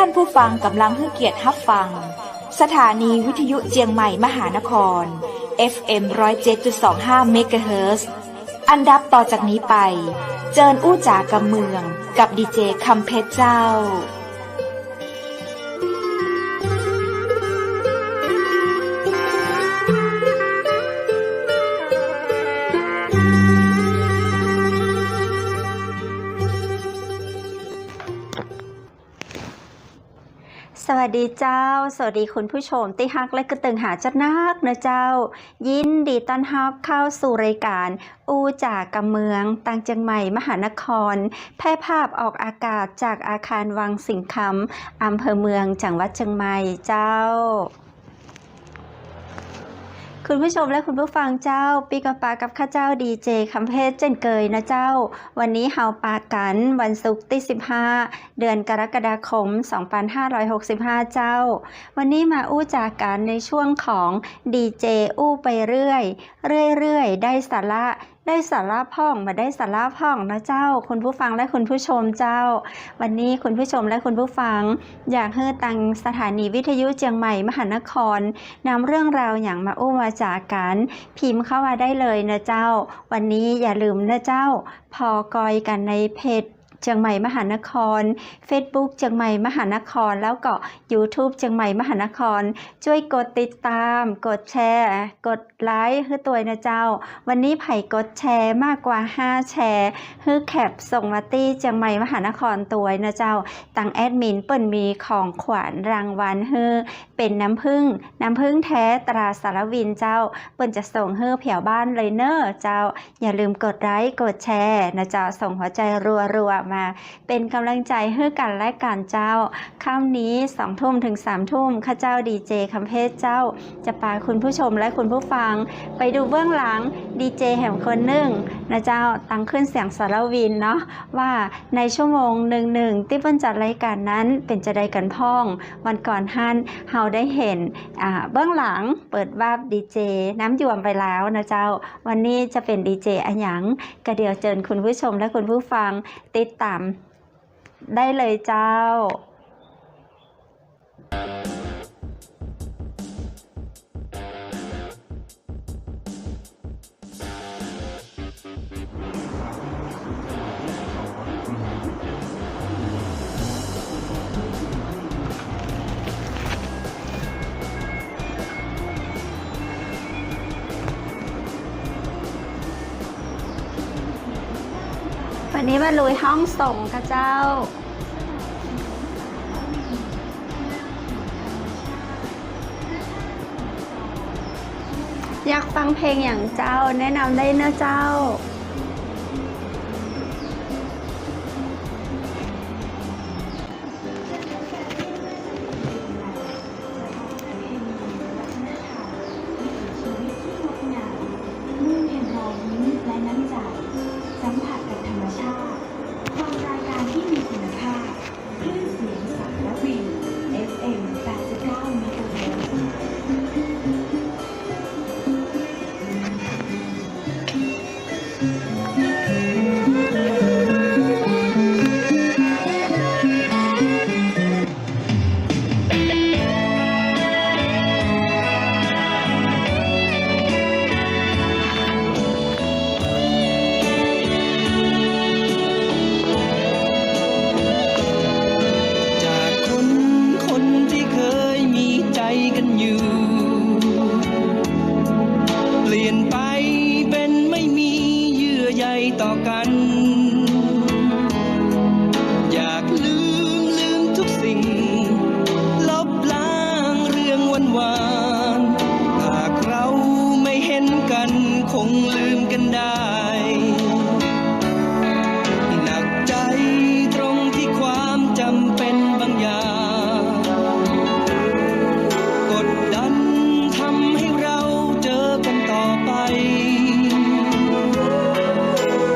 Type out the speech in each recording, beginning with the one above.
ท่านผู้ฟังกำลังให้เกียรติรับฟังสถานีวิทยุเจียงใหม่มหานคร FM 107.25 เมกะเฮิรตซ์อันดับต่อจากนี้ไปเจิญอู้จ๋ากำเมืองกับดีเจคำเพชรเจ้าสวัสดีเจ้าสวัสดีคุณผู้ชมที่ฮักและกระตึงหาจัดนักนะเจ้ายินดีต้อนรับเข้าสู่รายการอู้จ่ากำเมืองตังเจียงใหม่มหานครแพร่ภาพออกอากาศจากอาคารวังสิงห์คำอำเภอเมืองจังหวัดเชียงใหม่เจ้าคุณผู้ชมและคุณผู้ฟังเจ้าปีกปากับข้าเจ้าดีเจคำเพชรเจนเกยนะเจ้าวันนี้เฮาปากันวันศุกร์ที่15เดือนกรกฎาคม2565เจ้าวันนี้มาอู้จากกันในช่วงของดีเจอู้ไปเรื่อยได้สาระพ่องมาได้สาระพ่องนะเจ้าคุณผู้ฟังและคุณผู้ชมเจ้าวันนี้คุณผู้ชมและคุณผู้ฟังอยากให้ตังสถานีวิทยุเจียงใหม่มหานครนำเรื่องราวอย่างมาอู้มาจากกันพิมพ์เข้ามาได้เลยนะเจ้าวันนี้อย่าลืมนะเจ้าพอกอยกันในเพจเชียงใหม่มหานคร Facebook เชียงใหม่มหานครแล้วก็ YouTube เชียงใหม่มหานครช่วยกดติดตามกดแชร์กดไลค์ให้ตัวนะเจ้าวันนี้ไผ่กดแชร์มากกว่า5แชร์ให้แคปส่งมาตี้เชียงใหม่มหานครตัวนะเจ้าตังแอดมินเปิ้นมีของขวัญรางวัลให้เป็นน้ำผึ้งแท้ตราสารวินเจ้าเปิ้นจะส่งให้แถวบ้านเลยเนอะเจ้าอย่าลืมกดไลค์กดแชร์นะเจ้าส่งหัวใจรัวมาเป็นกำลังใจให้กันและกันเจ้าค่ำนี้ 20:00 น. ถึง 3:00 น. ข้าเจ้าดีเจคำเพชรเจ้าจะพาคุณผู้ชมและคุณผู้ฟังไปดูเบื้องหลังดีเจแห่งคนหนึ่งนะเจ้าตั้งขึ้นเสียงสารวินเนาะว่าในชั่วโมงหนึ่งที่เปิ้นจัดรายการนั้นเป็นจะได้กันพ้องวันก่อนฮั่นเฮาได้เห็นเบื้องหลังเปิดวาบดีเจน้ำยวมไปแล้วนะเจ้าวันนี้จะเป็นดีเจอะหยังก็เดี๋ยวเชิญคุณผู้ชมและคุณผู้ฟังติดตามได้เลยเจ้าวันนี้มาลุยห้องส่งค่ะเจ้าอยากฟังเพลงอย่างเจ้าแนะนำได้นะเจ้า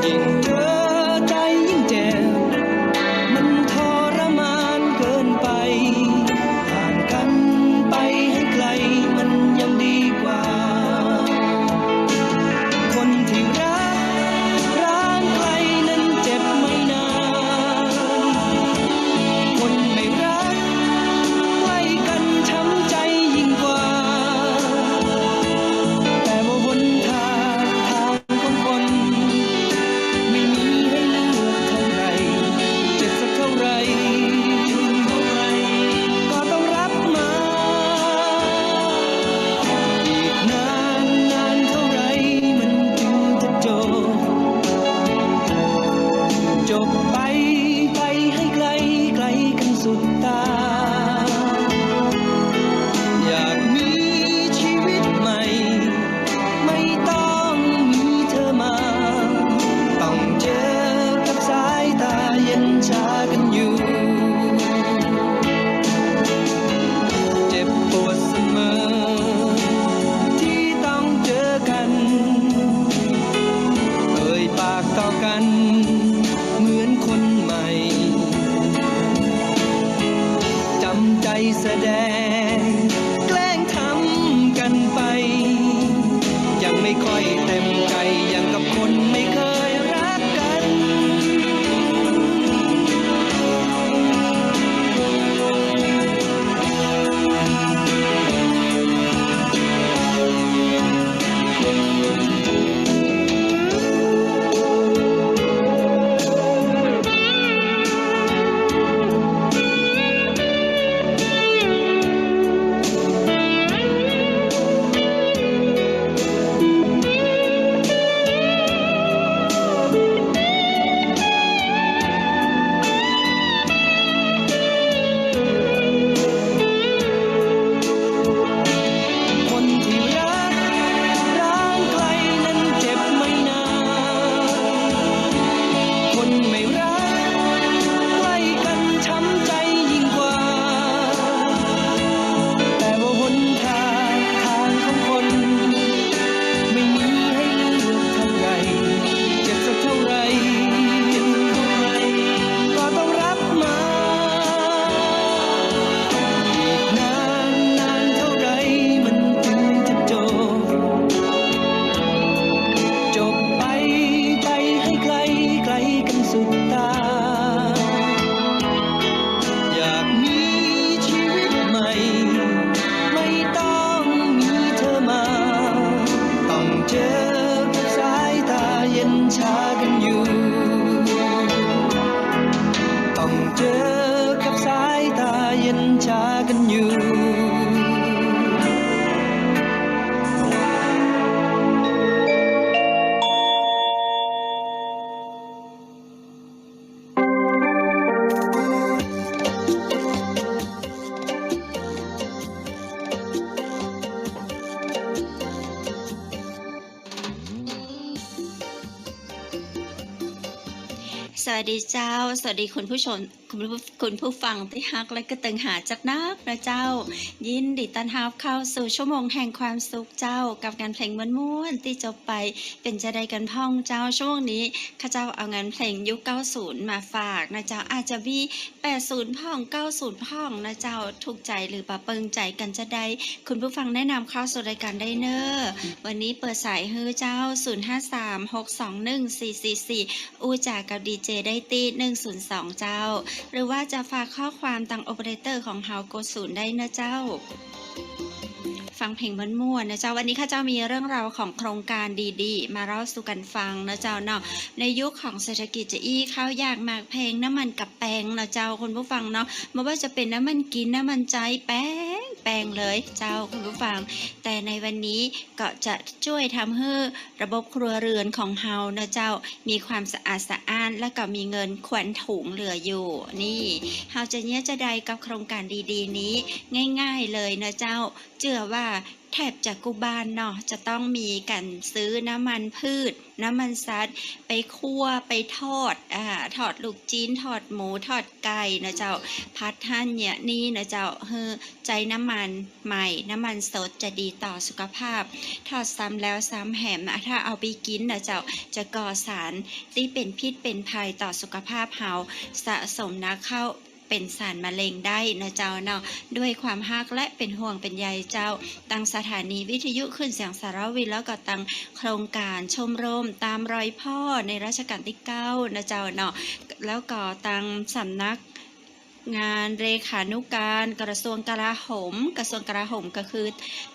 ยิ่งเจอ สวัสดีเจ้าสวัสดีคุณผู้ชมคุณผู้ฟังที่ฮักและก็ตึงหาจักนักนะเจ้ายินดีต้อนรับเข้าสู่ชั่วโมงแห่งความสุขเจ้ากับงานเพลงม้วนๆที่จบไปเป็นจะได้กันพ่องเจ้าช่วงนี้ข้าเจ้าเอางานเพลงยุค90มาฝากนะเจ้าอาจจะมี80พ่อง90พ่องนะเจ้าถูกใจหรือปะเปิงใจกันจะได้คุณผู้ฟังแนะนำเข้าสู่รายการได้เนอวันนี้เปิดสายฮื้อเจ้า0536214444อูจากกับดีเจได้ตี102เจ้าหรือว่าจะฝากข้อความทางโอเปอเรเตอร์ของเฮาโกศูนย์ได้นะเจ้าฟังเพลงม่วนๆนะเจ้าวันนี้ข้าเจ้ามีเรื่องราวของโครงการดีๆมาเล่าสู่กันฟังนะเจ้าเนาะในยุคของเศรษฐกิจจะอี้ข้าวยากมากแพงน้ำมันกับแป้งนะเจ้าคุณผู้ฟังเนาะไม่ว่าจะเป็นน้ำมันกินน้ำมันใจแป้งเลยเจ้าคุณผู้ฟังแต่ในวันนี้ก็จะช่วยทำให้ระบบครัวเรือนของเฮานะเจ้ามีความสะอาดสะอ้านและก็มีเงินขวัญถุงเหลืออยู่นี่เฮาจะเนี้ยจะได้กับโครงการดีๆนี้ง่ายๆเลยนะเจ้าเชื่อว่าแทบจะกูบ้านเนาะจะต้องมีกันซื้อน้ำมันพืชน้ำมันสัตว์ไปคั่วไปทอดทอดลูกจีนทอดหมูทอดไก่นะเจ้าพัดท่านเนี่ยนี่นะเจ้าใจน้ำมันใหม่น้ำมันสดจะดีต่อสุขภาพทอดซ้ำแล้วซ้ำแหมนะถ้าเอาไปกินนะเจ้าจะก่อสารที่เป็นพิษเป็นภัยต่อสุขภาพเฮาสะสมนะเข้าเป็นสารมะเร็งได้นะเจ้าเนาะด้วยความฮักและเป็นห่วงเป็นใยเจ้าตั้งสถานีวิทยุขึ้นเสียงสารวินแล้วก็ตั้งโครงการชมรมตามรอยพ่อในรัชกาลที่9นะเจ้าเนาะแล้วก็ตั้งสำนักงานเลขานุการกระทรวงกลาโหมกระทรวงกลาโหมก็คือ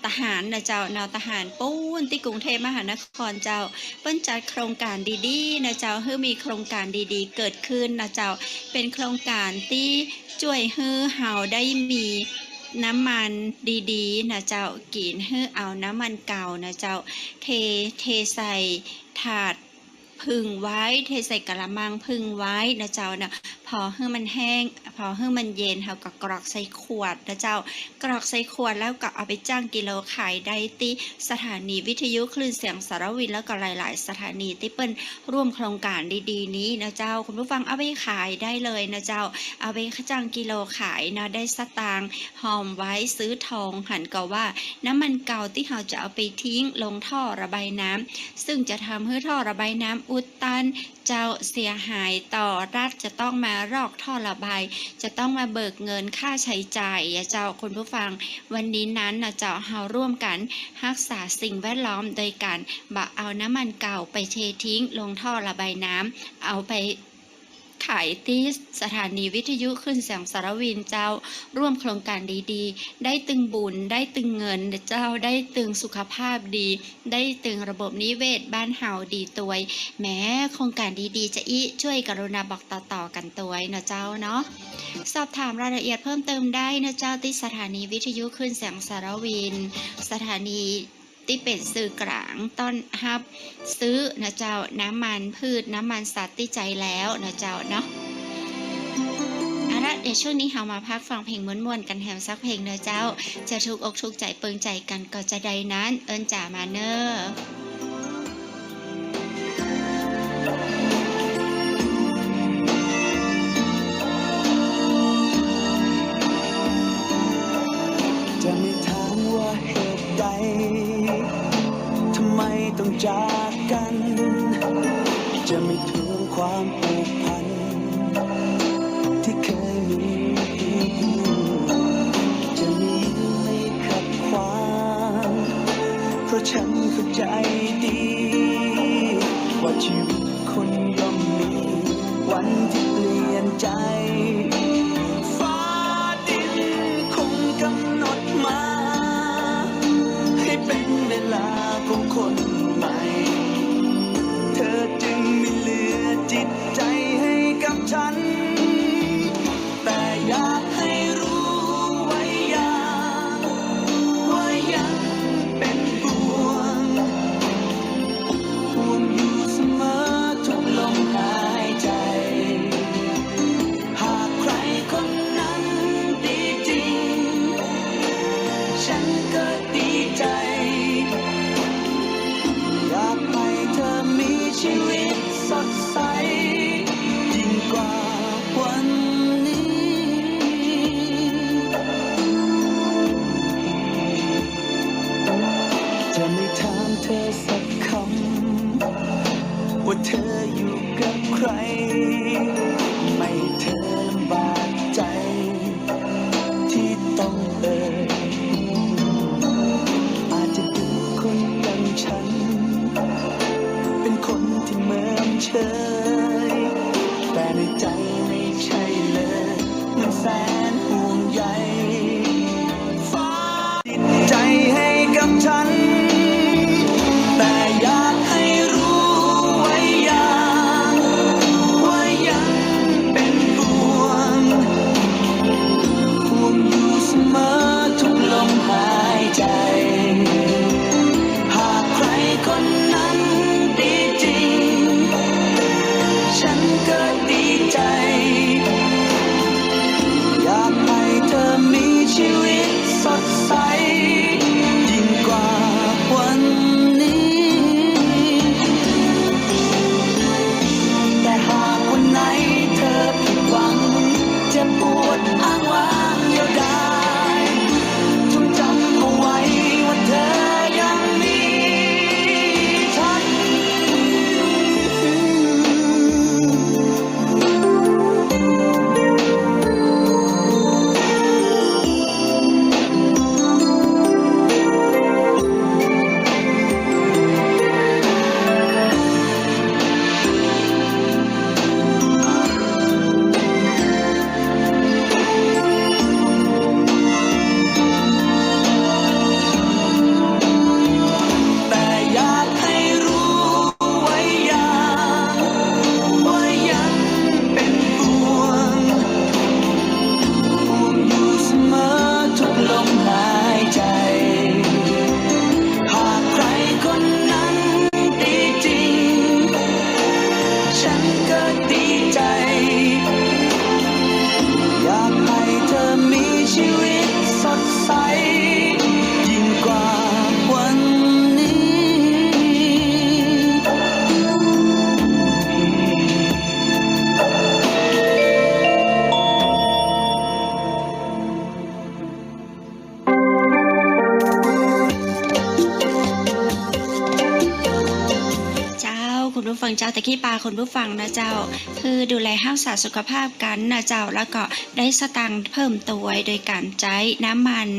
ทหารนะเจ้าเนาะทหารปูนที่กรุงเทพมหานครเจ้าเปิ้นจัดโครงการดีๆนะเจ้าให้มีโครงการดีๆเกิดขึ้นนะเจ้าเป็นโครงการที่ช่วยให้เฮาได้มีน้ำมันดีๆนะเจ้ากินให้เอาน้ำมันเก่านะเจ้าเทใส่ถาดพึ่งไว้เทใส่กระมังพึ่งไว้นะเจ้านะพอให้มันแห้งพอให้มันเย็นเฮาก็กรอกใส่ขวดนะเจ้ากรอกใส่ขวดแล้วก็เอาไปจ้างกิโลขายได้ที่สถานีวิทยุคลื่นเสียงสารวินแล้วก็หลายๆสถานีที่เปิ้นร่วมโครงการดีๆนี้นะเจ้าคุณผู้ฟังเอาไปขายได้เลยนะเจ้าเอาไปจ้างกิโลขายนะได้สตางค์หอมไว้ซื้อทองหันก็ว่าน้ำมันเก่าที่เฮาจะเอาไปทิ้งลงท่อระบายน้ำซึ่งจะทำให้ท่อระบายน้ำอุดตันเจ้าเสียหายต่อรัฐจะต้องมารอกท่อระบายจะต้องมาเบิกเงินค่าใช้จ่ายเจ้าคุณผู้ฟังวันนี้นั้นนะเจ้าเฮาร่วมกันรักษาสิ่งแวดล้อมโดยการบ่เอาน้ำมันเก่าไปเททิ้งลงท่อระบายน้ำเอาไปขายที่สถานีวิทยุขึ้นเสียงสารวินเจ้าร่วมโครงการดีๆได้ตึงบุญได้ตึงเงินเจ้าได้ตึงสุขภาพดีได้ตึงระบบนิเวศบ้านเฮาดีตัวแม้โครงการดีๆจะช่วยกรุณาบอกต่อๆกันตัวนะเจ้าเนาะสอบถามรายละเอียดเพิ่มเติมได้นะเจ้าที่สถานีวิทยุขึ้นเสียงสารวินสถานีที่เป็นสื่อกลางต้อนรับซื้อนะเจ้าน้ำมันพืชน้ำมันสัตว์ที่ใจแล้วนะเจ้าเนาะเดี๋ยวช่วงนี้เรามาพักฟังเพลงม้วนๆกันแฮมซักเพลงนะเจ้าจะถูกอกถูกใจเปิงใจกันก็จะใดนั้นเอิ้นจ่ามาเนอจะไม่ถามว่าเหตุใดทำไมต้องจากกัน จะไม่ทวงความผูกพันที่เคยมีจะไม่ยื้อไม่ขัดขวางเพราะฉันเข้าใจดีว่าชีวิตคนย่อมมีวันที่เปลี่ยนใจฟ้าดินคงกำหนดมาให้เป็นเวลาของคนใหม่เธอจึงไม่เหลือจิตใจให้กับฉันแต่อยากให้รู้ไว้ว่ายังเป็นห่วงอยู่เสมอทุกลมหายใจหากใครคนนั้นดีจริงฉันก็ดีใจอยากให้เธอมีชีวิตสดใสท เธออยู่กับใครไม่ให้เธอลำบากใจที่ต้องอาจจะดูคนอย่างฉันเป็นคนที่เหมือนเฉยแต่ในใจไม่ใช่เลยมันแสนห่วงใยฟ้าจิตใจให้กับฉันแต่อยากให้รู้ไว้อย่างว่ายังเป็นห่วงอยู่เสมอทุกลมหายใจหากใครคนนั้นดีจริงฉันก็ดีใจอยากให้เธอมีชีวิตสดใสยิ่งกว่าวันนี้แต่หากวันไหนเธอผิดหวังเจ็บปวดอ้างว้างเดียวดายจงจำเอาไว้ว่าเธอยังมีฉัน แต่อยากให้รู้ไว้อย่างว่ายังเป็นห่วงอยู่เสมอทุกลมหายใจหากใครคนนั้นดีจริงฉันก็ดีใจอยากให้เธอมีชีวิตสดใสยิ่งกว่าวันนี้ เจ้าคุณผู้ฟังเจ้าตะกี้ปลาคุณผู้ฟังนะเจ้าคือดูแลรักษาสุขภาพกันนะเจ้าแล้วก็ได้สตางค์เพิ่มตัวโดยการใช้น้ำมัน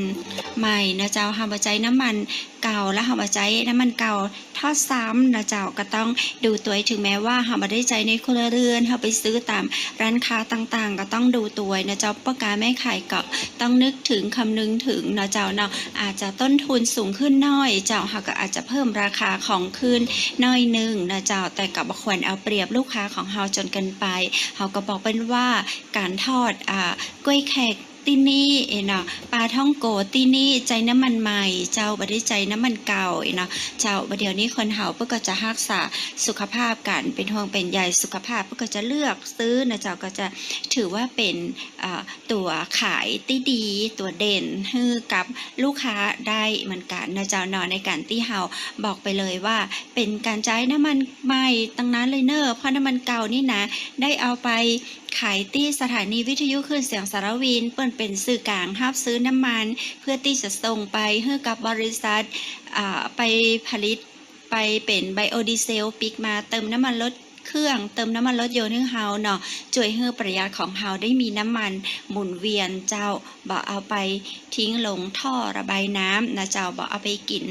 ใหม่นะเจ้าห้ามใช้น้ำมันเก่าและห้ามใช้น้ำมันเก่าทอดซ้ำนะเจ้าก็ต้องดูตัวถึงแม้ว่าห้ามได้ใช้ในครัวเรือนห้าไปซื้อตามร้านค้าต่างๆก็ต้องดูตัวนะเจ้าประกาศไม่ขายก็ต้องนึกถึงคำนึงถึงนะเจ้าเนาะอาจจะต้นทุนสูงขึ้นน้อยเจ้าหากก็อาจจะเพิ่มราคาของขึ้นน้อยนึงนะเจ้าแต่ก็บ่ควรเอาเปรียบลูกค้าของเฮาจนเกินไปเฮาก็บอกเป็นว่าการทอดกล้วยแขกที่นี่เนาะปลาท่องโกที่นี่ใจน้ำมันใหม่เจ้าบ่ได้ใจน้ำมันเก่าเนาะเจ้าเดี๋ยวนี้คนเฮาเพิ่นก็จะรักษาสุขภาพกันเป็นห่วงเป็นใยสุขภาพเพิ่นก็จะเลือกซื้อนะเจ้าก็จะถือว่าเป็นตัวขายที่ดีตัวเด่นให้กับลูกค้าได้เหมือนกันนะเจ้าเนาะในการที่เฮาบอกไปเลยว่าเป็นการใช้น้ำมันใหม่ตั้งนั้นเลยเนอะเพราะน้ำมันเก่านี่นะได้เอาไปขายที่สถานีวิทยุคลื่นเสียงสารวินเปิ้นเป็นสื่อกลางรับซื้อน้ำมันเพื่อที่จะส่งไปให้กับบริษัทไปผลิตไปเป็นไบโอดีเซลปิกมาเติมน้ำมันรถเครื่องเติมน้ำมันรถยนต์ให้เฮาเนาะช่วยให้ประหยัดของเฮาได้มีน้ำมันหมุนเวียนเจ้าบ่เอาไปทิ้งลงท่อระบายน้ำนะเจ้าบ่เอาไปกิน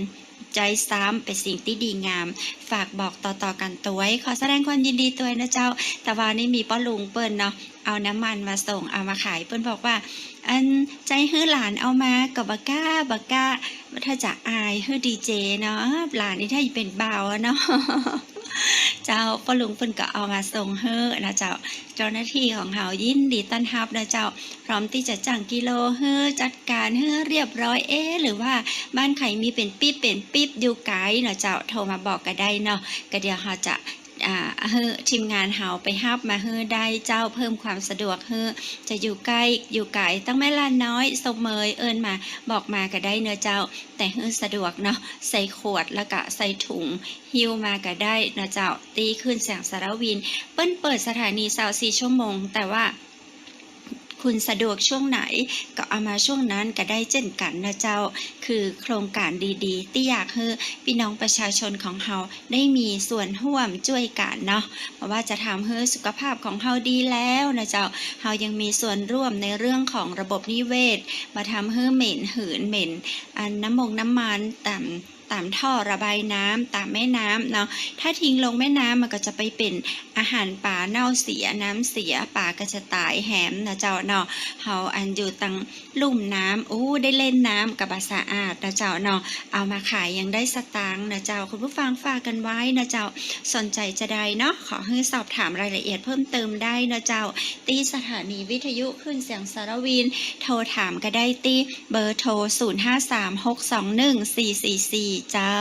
ใจซ้ำเป็นสิ่งที่ดีงามฝากบอกต่อๆกันตัวไว้ขอแสดงความยินดีตัวนะเจ้าแต่ว่านี่มีป้าลุงเปิ้นเนาะเอาน้ำมันมาส่งเอามาขายเปิ้นบอกว่าอันใจให้หลานเอามาก็บ่กล้าถ้าจะอายให้ดีเจเนาะหลานนี่ถ้าเป็นบ่าวเนาะ เจ้าป้าลุงเปิ้นก็เอามาส่งเฮ้อนะเจ้าหน้าที่ของเฮายินดีต้อนรับนะเจ้าพร้อมที่จะจ้างกิโลเฮ้อจัดการเฮ้อเรียบร้อยหรือว่าบ้านใครมีเป็นปิ๊บอยู่ไกลนะเจ้าโทรมาบอกก็ได้เนาะก็เดี๋ยวเฮาจะทีมงานเฮาไปฮับมาได้เจ้าเพิ่มความสะดวกจะอยู่ใกล้อยู่ไกลต้องไม่ลานน้อยสมเมยเอิ้นมาบอกมาก็ได้เนอะเจ้าแต่สะดวกเนาะใส่ขวดแล้วก็ใส่ถุงหิ้วมาก็ได้นะเจ้าตีขึ้นแสงสารวินเปิ้นเปิดสถานี24 ชั่วโมงแต่ว่าคุ คุณสะดวกช่วงไหนก็เอามาช่วงนั้นก็ได้เช่นกันนะเจ้าคือโครงการดีๆที่อยากให้พี่น้องประชาชนของเฮาได้มีส่วนร่วมช่วยกันเนาะเพราะว่าจะทำให้สุขภาพของเฮาดีแล้วนะเจ้าเฮายังมีส่วนร่วมในเรื่องของระบบนิเวศมาทำให้เหม็นหืนเหม็นน้ำมันตามท่อระบายน้ำตามแม่น้ำเนาะถ้าทิ้งลงแม่น้ำมันก็จะไปเป็นอาหารป่าเน่าเสียน้ำเสียป่าก็จะตายแหมนะเจ้าเนาะเฮาอยู่ตังลุ่มน้ำได้เล่นน้ำกับบาสะอาดนะเจ้าเนาะเอามาขายยังได้สตางค์นะเจ้าคุณผู้ฟังฝากกันไว้นะเจ้าสนใจจะได้เนาะขอให้สอบถามรายละเอียดเพิ่มเติมได้นะเจ้าตีสถานีวิทยุคลื่นเสียงสารวินโทรถามก็ได้ตีเบอร์โทร0536214444เจ้า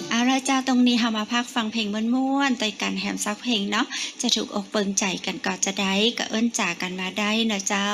เอาละเจ้าตรงนี้เรามาพักฟังเพลงม่วนๆต่อยกันแฮมซักเพลงเนาะจะถูกอกเปิงใจกันก็จะได้ก็เอิ้นจากกันมาได้นะเจ้า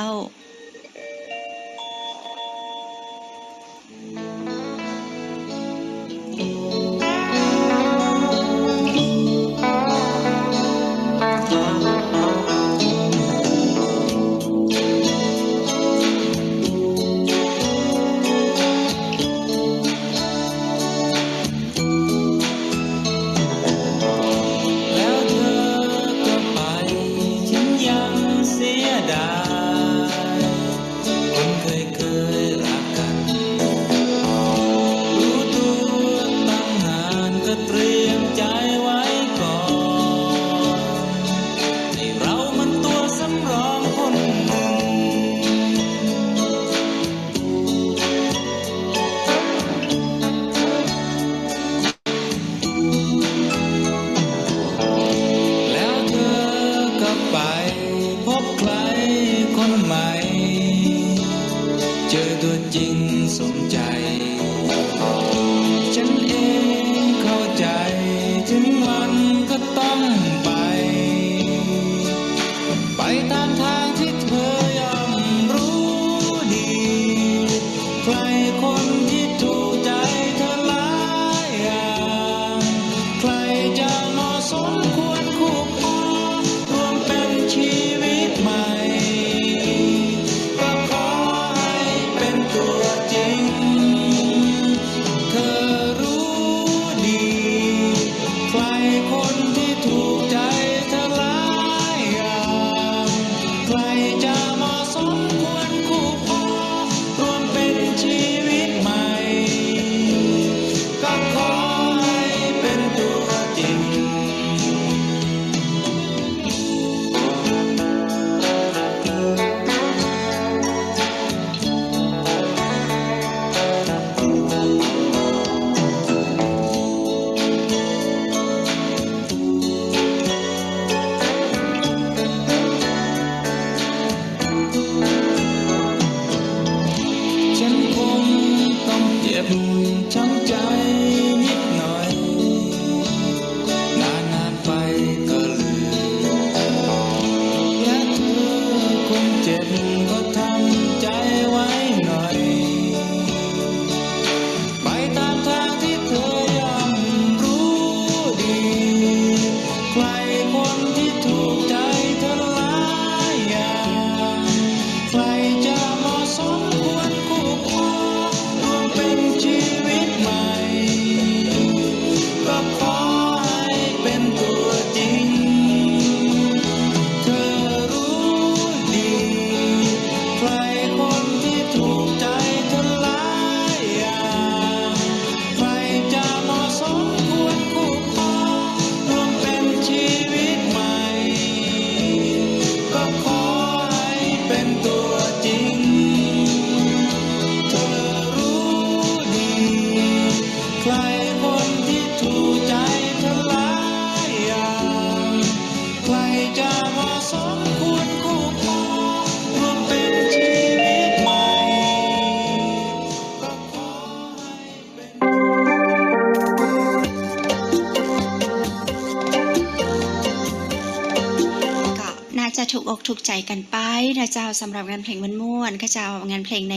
จะถูกอกถูกใจกันไปนะเจ้าสำหรับงานเพลงม่วนๆก็เจ้างานเพลงใน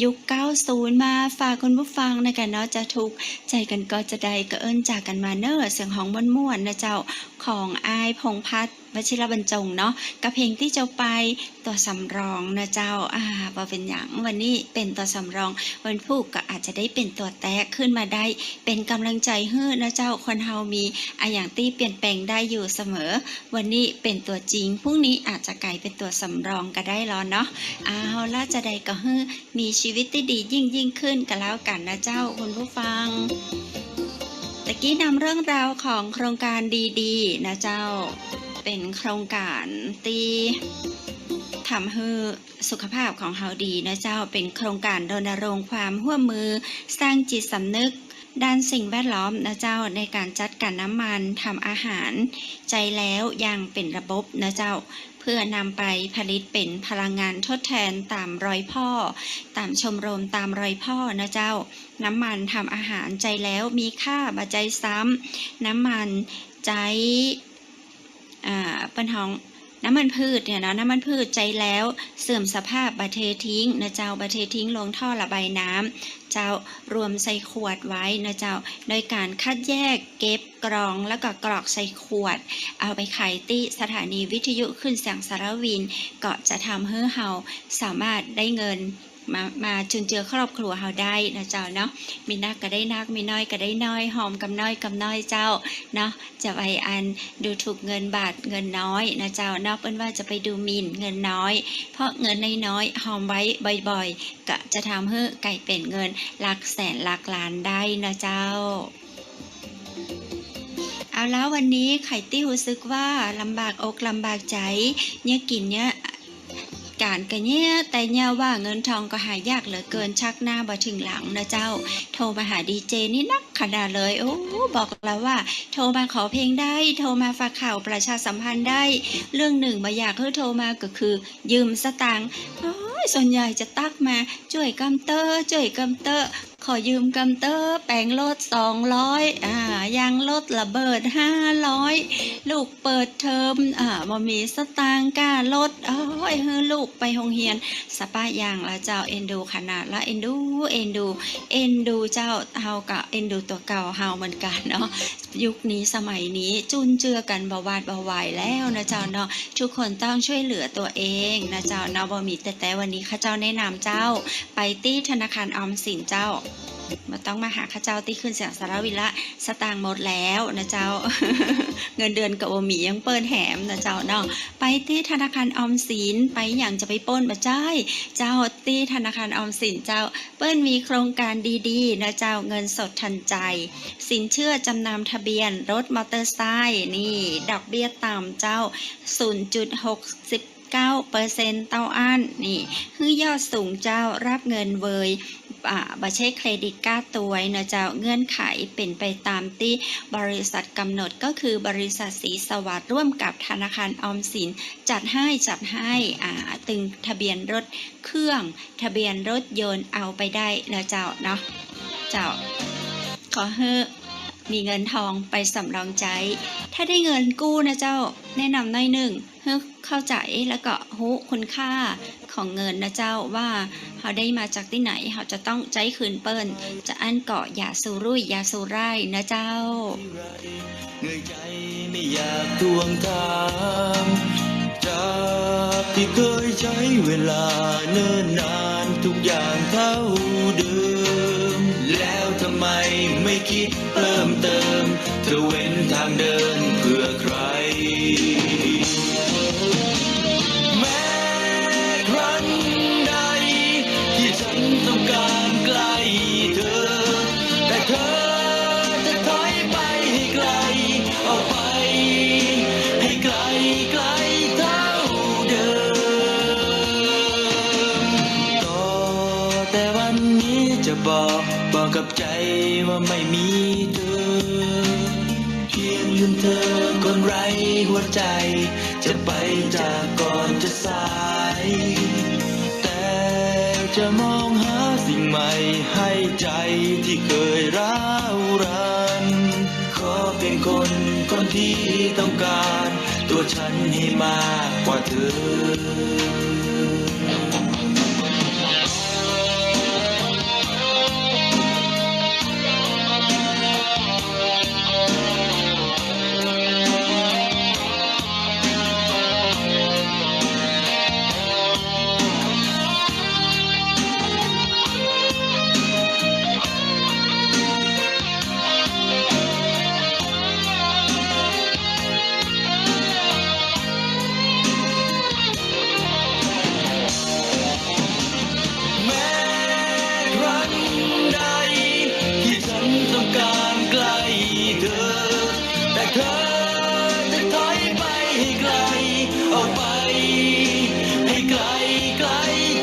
ยุค90มาฝากคุณผู้ฟังนะกันเนาะจะถูกใจกันก็จะได้ก็เอิ้นจากกันมาเนอะเสียงของม่วนๆนะเจ้าของอายพงษ์พัฒน์ วชิรบรรจงเนาะกับเพลงที่เจ้าไปตัวสำรองนะเจ้าว่าเป็นอย่างวันนี้เป็นตัวสำรองวันพุธก็อาจจะได้เป็นตัวแตกขึ้นมาได้เป็นกำลังใจให้นะเจ้าคนเฮามีอย่างที่เปลี่ยนแปลงได้อยู่เสมอวันนี้เป็นตัวจริงพรุ่งนี้อาจจะกลายเป็นตัวสำรองก็ได้หรอเนาะล่าจะได้ก็ให้มีชีวิตที่ดียิ่งขึ้นกันแล้วกันนะเจ้าคุณผู้ฟังตะกี้นำเรื่องราวของโครงการดีๆนะเจ้าเป็นโครงการที่ทำให้สุขภาพของเฮาดีนะเจ้าเป็นโครงการรณรงค์ความร่วมมือสร้างจิตสำนึกด้านสิ่งแวดล้อมนะเจ้าในการจัดการน้ำมันทำอาหารใจแล้วอย่างเป็นระบบนะเจ้าเพื่อนำไปผลิตเป็นพลังงานทดแทนตามรอยพ่อตามชมรมตามรอยพ่อนะเจ้าน้ำมันทำอาหารใจแล้วมีค่าบัจจัยซ้ำน้ำมันใจเป็นห้องน้ำมันพืชเนี่ยนะน้ำมันพืชใจแล้วเสื่อมสภาพบะเททิ้งนะเจ้าบะเททิ้งลงท่อระบายน้ำเจ้ารวมใส่ขวดไว้นะเจ้าโดยการคัดแยกเก็บกรองแล้วก็กรอกใส่ขวดเอาไปขายที่สถานีวิทยุขึ้นเสียงสารวินก็จะทำให้เฮาสามารถได้เงินมาจุนเจือครอบครัวเฮาได้นะเจ้าเนาะมีนักก็ได้นักมีน้อยก็ได้น้อยหอมกับน้อยกับน้อยเจ้าเนาะจะไปดูถูกเงินบาทเงินน้อยนะเจ้าเนาะเปิ้นว่าจะไปดูหมิ่นเงินน้อยเพราะเงินน้อยหอมไว้บ่อยๆก็จะทำให้ไก่เป็นเงินหลักแสนหลักล้านได้นะเจ้าเอาแล้ววันนี้ไข่ตี้รู้สึกว่าลำบากอกลำบากใจเนี่ยกินเนี่ยการกันเนี่ยแต่เนี่ยว่าเงินทองก็หายากเหลือเกินชักหน้าบ่ถึงหลังนะเจ้าโทรมาหาดีเจนี่นักขนาดเลยโอ้บอกแล้วว่าโทรมาขอเพลงได้โทรมาฝากข่าวประชาสัมพันธ์ได้เรื่องหนึ่งมาอยากให้โทรมาก็คือยืมสตางค์ส่วนใหญ่จะตักมาช่วยกำเตอร์ขอยืมกำเตอร์แปลงรถ200ยางรถระเบิด500ลูกเปิดเทอมบ่มีสตางค์ก้ารถให้ลูกไปโรงเรียนสป้าอย่างละเจ้าเอ็นดูขนาดละเอ็นดูเจ้าเฮาก็เอ็นดูตัวเก่าเฮาเหมือนกันเนาะยุคนี้สมัยนี้จุนเจือกันบ่วาดบ่ไหวแล้วนะเจ้าเนาะทุกคนต้องช่วยเหลือตัวเองนะเจ้าเนาะบ่มีแต่วันนี้ข้าเจ้าแนะนำเจ้าไปที่ธนาคารออมสินเจ้ามาต้องมาหาข้าเจ้าที่ขึ้นเสียงสารวิละสตางค์หมดแล้วนะเจ้า เงินเดือนกับโอมียังเปิ้นแหมนะเจ้าเนาะไปที่ธนาคารออมสินไปอย่างจะไปป้นบ่ใช่เจ้าที่ธนาคารออมสินเจ้าเปิ้นมีโครงการดีๆนะเจ้าเงินสดทันใจสินเชื่อจำนำทะเบียนรถมอเตอร์ไซค์นี่ดอกเบี้ยต่ำเจ้า 0.69% เต้าอั้นนี่คือยอดสูงเจ้ารับเงินเวยบัตรเครดิตก้าตัวนะเจ้าเงื่อนไขเป็นไปตามที่บริษัทกำหนดก็คือบริษัทศรีสวัสดิ์ร่วมกับธนาคารออมสินจัดให้ตึงทะเบียนรถเครื่องทะเบียนรถยนต์เอาไปได้นะเจ้าเนาะเจ้าขอให้มีเงินทองไปสำรองใจถ้าได้เงินกู้นะเจ้าแนะนำหน่อยหนึ่งให้เข้าใจแล้วก็รู้คุณค่าของเงินนะเจ้าว่าเขาได้มาจากที่ไหนเขาจะต้องใจคืนเปิ้นจะอั้นเกาะอย่าสูรุ่ยอย่าสูร่ายนะเจ้าเหนื่อยใจไม่อยากทวงถามจากที่เคยใช้เวลาเนิ่นนานทุกอย่างเท่าเดิมแล้วทำไมไม่คิดเพิ่มเติมจะเว้นทางเดินเพื่อใครแม้ครั้งใดที่ฉันต้องการใกล้เธอแต่เธอจะถอยไปให้ไกลออกไปให้ไกลเท่าเดิมก็แต่วันนี้จะบอกกับใจว่าไม่มีเธอเพียงลืมเธอคนไร้หัวใจจะไปจากก่อนจะสายแต่จะมองหาสิ่งใหม่ให้ใจที่เคยร้าวรานขอเป็นคนที่ต้องการตัวฉันให้มากกว่าเธอ ไกลออกไปให้ไกลไกล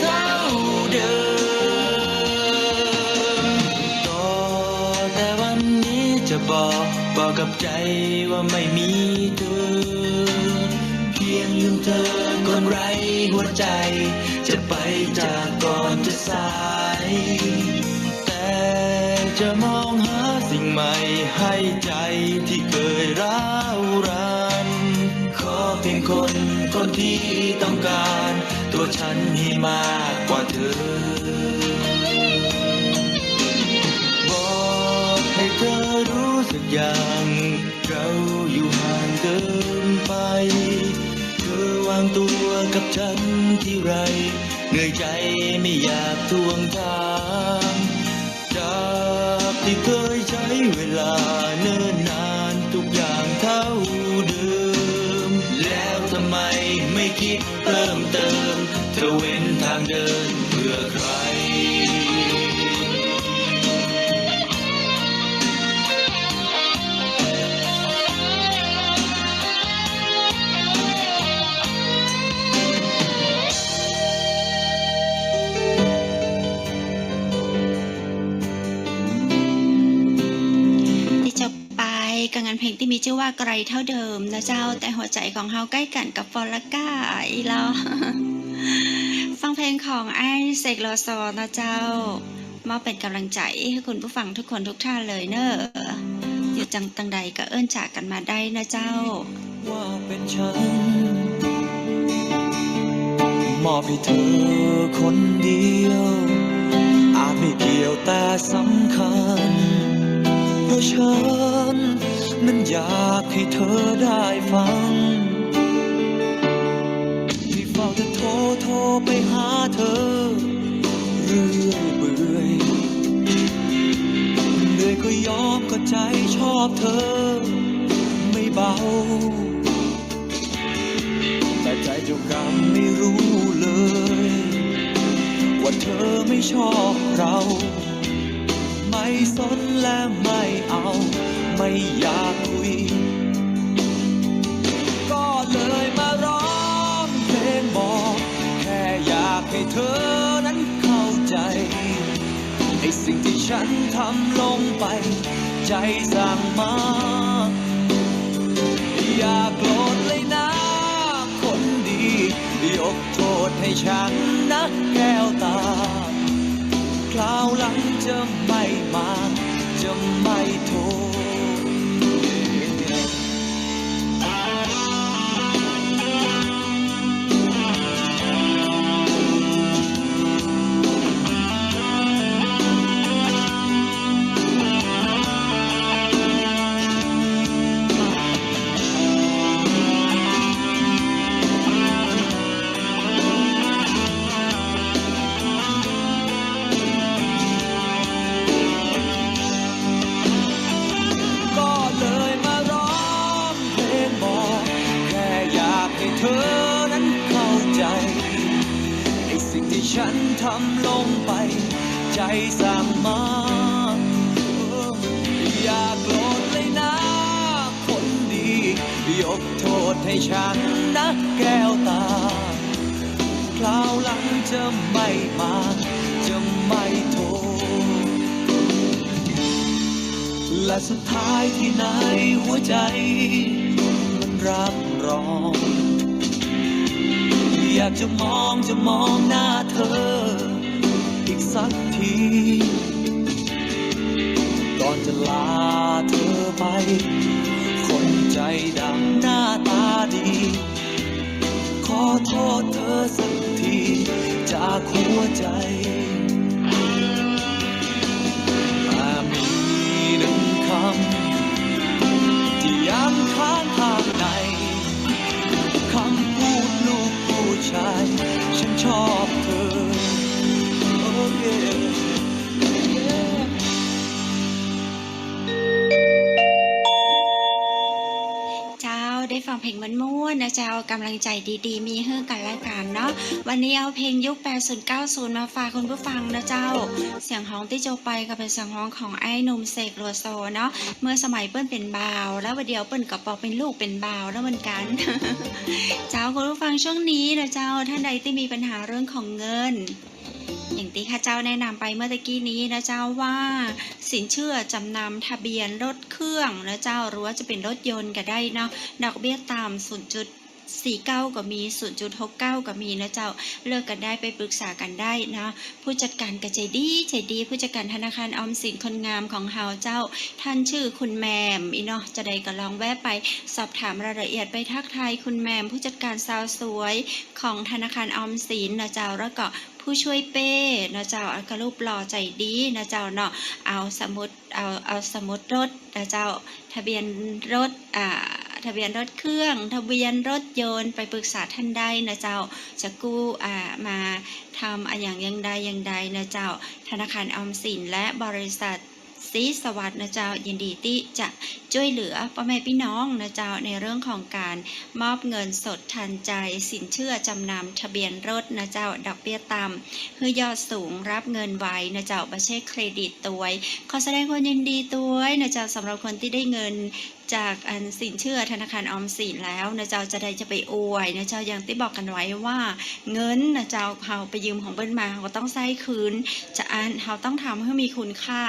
เท่าเดิมต่อแต่วันนี้จะบอกกับใจว่าไม่มีเธอเพียงลืมเธอก่อนไรหัวใจจะไปจากก่อนจะสายแต่จะมองหาสิ่งใหม่ให้ใจที่เคยร้าวรานขอเพียงคนที่ต้องการตัวฉันให้มากกว่าเธอบอกให้เธอรู้สักอย่างเราอยู่ห่างเกินไปเธอวางตัวกับฉันที่ไรเหนื่อยใจไม่อยากทวงถามจากที่เคยใช้เวลาเนิ่นนานทุกอย่างเท่าเดิมแล้วทำไมไม่คิดเพิ่มเติมเธอเว้นทางเดินเพื่อใครกับงานเพลงที่มีชื่อว่าไกลเท่าเดิมนะเจ้าแต่หัวใจของเฮาใกล้กันกับฟอลก้าอีแล้ว ฟังเพลงของไอเสกโลโซนะเจ้ามอบเป็นกำลังใจให้คุณผู้ฟังทุกคนทุกท่านเลยเนอะอยู่จังตังใดก็เอิ้นจากกันมาได้นะเจ้าว่าเป็นฉันมอบให้เธอคนเดียวอาจไม่เกี่ยวแต่สำคัญเพราะฉันนั้นอยากให้เธอได้ฟังที่เฝ้าแต่โทรไปหาเธอเรื่อยเปื่อยเหนื่อยก็ยอมก็ใจชอบเธอไม่เบาแต่ใจเจ้ากรรมไม่รู้เลยว่าเธอไม่ชอบเราไม่สนและไม่เอาไม่อยากคุยก็เลยมาร้องเพลงบอกแค่อยากให้เธอนั้นเข้าใจในสิ่งที่ฉันทำลงไปใจสั่งมาอย่าโกรธเลยนะคนดียกโทษให้ฉันนะแก้วตาคราวหลังจะไม่มาจะไม่โทรฉันทำลงไปใจสั่งมาอย่าโกรธเลยนะคนดียกโทษให้ฉันนะแก้วตาคราวหลังจะไม่มาจะไม่โทรและสุดท้ายที่ไหนหัวใจมันรับรองอยากจะมองหน้าเธออีกสักทีก่อนจะลาเธอไปคนใจดำหน้าตาดีขอโทษเธอสักทีจากหัวใจมีหนึ่งคำที่ยังค้างข้างในคำพูดลูกผู้ชายฉันชอบเธอโอ้เย่เจ้าได้ฟังเพลงมันม่ ม่วนนะเจ้ากำลังใจดีๆมีให้กันและกันเนาะวันนี้เอาเพลงยุค80 90มาฝากคุณผู้ฟังนะเจ้าเสียงฮ้องที่โจไปก็เป็นเสียงฮ้องของไอ้หนุ่มเสกโลโซเนาะเมื่อสมัยเปิ้นเป็นบ่าวแล้ววันเดียวเปิ้นก็ปอกเป็นลูกเป็นบ่าวแล้วเหมือนกัน เจ้าคุณผู้ฟังช่วงนี้นะเจ้าท่านใดที่มีปัญหาเรื่องของเงินอย่างที่ข้าเจ้าแนะนำไปเมื่อตะกี้นี้นะเจ้าว่าสินเชื่อจำนำทะเบียนรถเครื่องนะเจ้าหรือว่าจะเป็นรถยนต์ก็ได้เนาะดอกเบี้ยต่ำ 0.49 ก็มี 0.69 ก็มีนะเจ้าเลิกกันได้ไปปรึกษากันได้นะผู้จัดการก็ใจดีผู้จัดการธนาคารออมสินคนงามของเฮาเจ้าท่านชื่อคุณแมมอีเนาะจะได้ก็ลองแวะไปสอบถามรายละเอียดไปทักทายคุณแมมผู้จัดการสาวสวยของธนาคารออมสินนะเจ้าแล้วก็ผู้ช่วยเป้นะเจ้าก็รูปหล่อใจดีนะเจ้าเนาะเอาสมุดรถนะเจ้าทะเบียนรถทะเบียนรถเครื่องทะเบียนรถยนต์ไปปรึกษาท่านได้นะเจ้าจะกู้มาทำอย่างใดนะเจ้าธนาคารออมสินและบริษัทศรีสวัสดิ์นะเจ้ายินดีที่จะช่วยเหลือพ่อแม่พี่น้องนะเจ้าในเรื่องของการมอบเงินสดทันใจสินเชื่อจำนำทะเบียนรถนะเจ้าดอกเบี้ยต่ำคือยอดสูงรับเงินไวนะเจ้าบัตรเครดิตตัวขอแสดงความยินดีตัวนะเจ้าสำหรับคนที่ได้เงินจากสินเชื่อธนาคารออมสินแล้วนะเจ้าจะไปอวยนะเจ้าอย่างที่บอกกันไว้ว่าเงินนะเจ้าเราไปยืมของเบิ้ลมาเราต้องใช้คืนเราต้องทำให้มีคุณค่า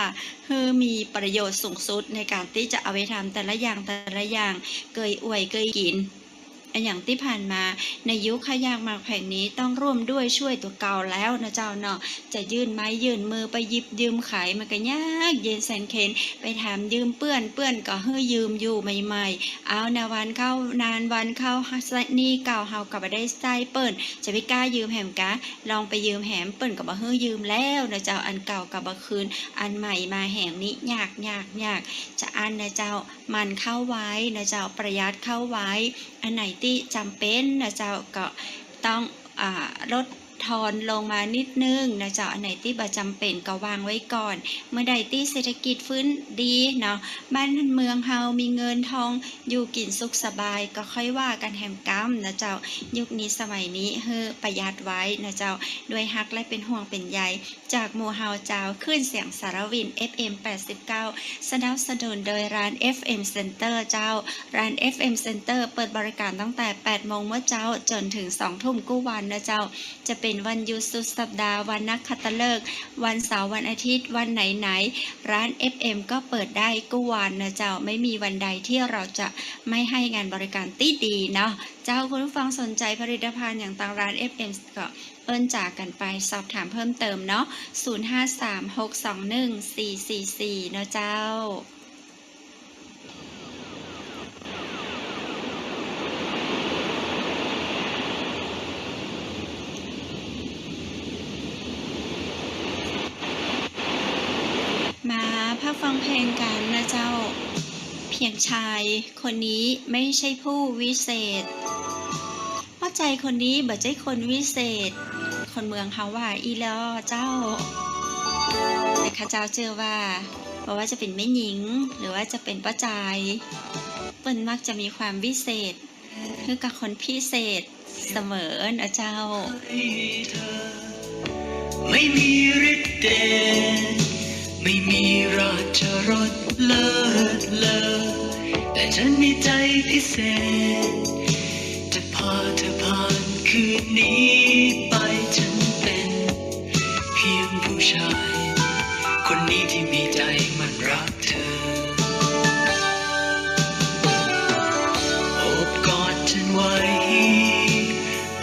ให้มีประโยชน์สูงสุดในการที่จะเอาไปทำแต่ละอย่างเกยอวยเกยกินอย่างที่ผ่านมาในยุคขยากหมากแผงนี้ต้องร่วมด้วยช่วยตัวเก่าแล้วนะเจ้าเนาะจะยื่นไม้ยื่นมือไปหยิบยืมขายมันก็ยากเย็นแสนเข็ญไปถามยืมเปื้อนก็ให้ยืมอยู่ใหม่ๆเอานานวันเข้านี่เก่าเฮากับได้ใส่เปิ้นจะไปกล้ายืมแหมกะลองไปยืมแหมเปิ้นก็บ่ให้ยืมแล้วนะเจ้าอันเก่ากับบ่คืนอันใหม่มาแหมนี้ยากจะอันนะเจ้ามันเข้าไว้นะเจ้าประหยัดเข้าไว้อันไหนที่จำเป็นนะเจ้าก็ต้องลดทอนลงมานิดนึงนะเจ้าอันไหนที่บ่จำเป็นก็วางไว้ก่อนเมื่อใดที่เศรษฐกิจฟื้นดีเนาะบ้านเมืองเฮามีเงินทองอยู่กินสุขสบายก็ค่อยว่ากันแหมกำนะเจ้ายุคนี้สมัยนี้ประหยัดไว้นะเจ้าด้วยฮักและเป็นห่วงเป็นใยจากหมู่เฮาเจ้าขึ้นเสียงสารวิน FM 89สนับสนุนโดยร้าน FM Center เจ้าร้าน FM Center เปิดบริการตั้งแต่ 8 โมงเมื่อเจ้าจนถึง 2 ทุ่มกู้วันนะเจ้าจะเป็นวันหยุดสุดสัปดาห์วันนักขัตฤกษ์วันเสาร์วันอาทิตย์วันไหนร้าน FM ก็เปิดได้กู้วันนะเจ้าไม่มีวันใดที่เราจะไม่ให้งานบริการที่ดีเนาะเจ้าคุณผู้ฟังสนใจผลิตภัณฑ์อย่างต่างร้าน FM ก็เอิ้นจากกันไปสอบถามเพิ่มเติมเนาะ0536214444เนาะเจ้ามาพักฟังเพลงกันนะเจ้าเพียงชายคนนี้ไม่ใช่ผู้วิเศษว่าใจคนนี้บ่ใช่คนวิเศษคนเมืองเฮาว่าอีล้อเจ้าแต่ข้าเจ้าเจอว่าเพราะว่าจะเป็นแม่หญิงหรือว่าจะเป็นป้าใจเปิ้นมักจะมีความวิเศษคือกับคนพิเศษเสมอนะเจ้าไม่มีฤทธิ์เดชไม่มีราชรสเลิศเลอแต่ฉันมีใจพิเศษจะพาเธอผ่านคืนนี้ไปฉันเป็นเพียงผู้ชายคนนี้ที่มีใจมันรักเธอโอบกอดฉันไว้